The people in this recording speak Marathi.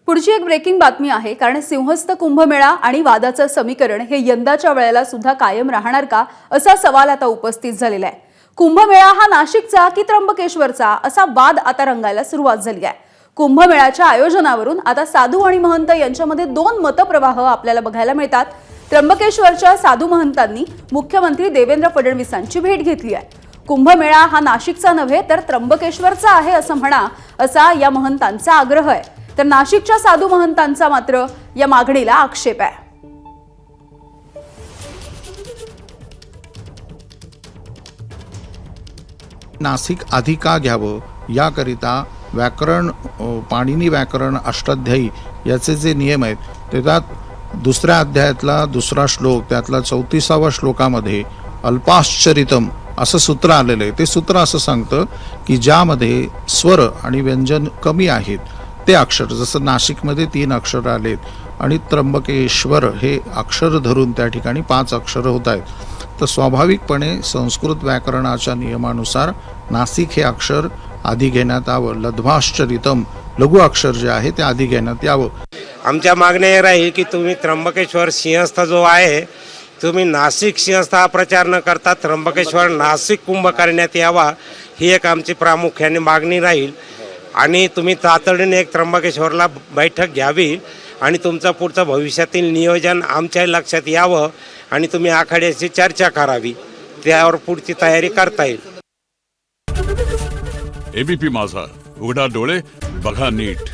पुढची एक ब्रेकिंग बातमी आहे, कारण सिंहस्थ कुंभमेळा आणि वादाचं समीकरण हे यंदाच्या वेळेला सुद्धा कायम राहणार का, असा सवाल आता उपस्थित झालेला आहे। कुंभमेळा हा नाशिकचा की त्र्यंबकेश्वरचा, असा वाद आता रंगायला सुरुवात झाली आहे। कुंभमेळ्याच्या आयोजनावरून आता साधू आणि महंत यांच्यामध्ये दोन मतप्रवाह आपल्याला बघायला मिळतात। त्र्यंबकेश्वरच्या साधू महंतांनी मुख्यमंत्री देवेंद्र फडणवीसांची भेट घेतली आहे। कुंभमेळा हा नाशिकचा नव्हे तर त्र्यंबकेश्वरचा आहे असं म्हणा, असा या महंतांचा आग्रह आहे। तर नाशिकच्या साधू महंतांचा मात्र या मागणीला आक्षेप आहे। नाशिक आधी का घ्यावं याकरिता व्याकरण, पाणिनी व्याकरण अष्टाध्यायी याचे जे नियम आहेत ते त्यात दुसऱ्या अध्यायातला दुसरा श्लोक, त्यातला 34व्या श्लोकामध्ये अल्पाश्चरितम असं सूत्र आलेलं आहे। ते सूत्र असं सांगतं की ज्यामध्ये स्वर आणि व्यंजन कमी आहेत ते अक्षर, जसं नाशिकमध्ये 3 अक्षर आलेत आणि त्र्यंबकेश्वर हे अक्षर धरून त्या ठिकाणी 5 अक्षर होत आहेत, तर स्वाभाविकपणे संस्कृत व्याकरणाच्या नियमानुसार नाशिक हे अक्षर आधी घेण्यात यावं। लघ्वाश्चरितम लघु अक्षर जे आहे ते आधी घेण्यात यावं। आमच्या मागण्या हे राहील की तुम्ही त्र्यंबकेश्वर सिंहस्थ जो आहे, तुम्ही नाशिक सिंहस्थ हा प्रचार न करता त्र्यंबकेश्वर नाशिक कुंभ करण्यात यावा, ही एक आमची प्रामुख्याने मागणी राहील। आणि तुम्ही तातडीने एक त्र्यंबकेश्वरला बैठक घ्यावी आणि तुमचं पुढचं भविष्यातील नियोजन आमच्या लक्षात यावं आणि तुम्ही आखाड्याची चर्चा करावी, त्यावर पुढची तयारी करता येईल। एबीपी माझा, उघडा डोळे बघा नीट।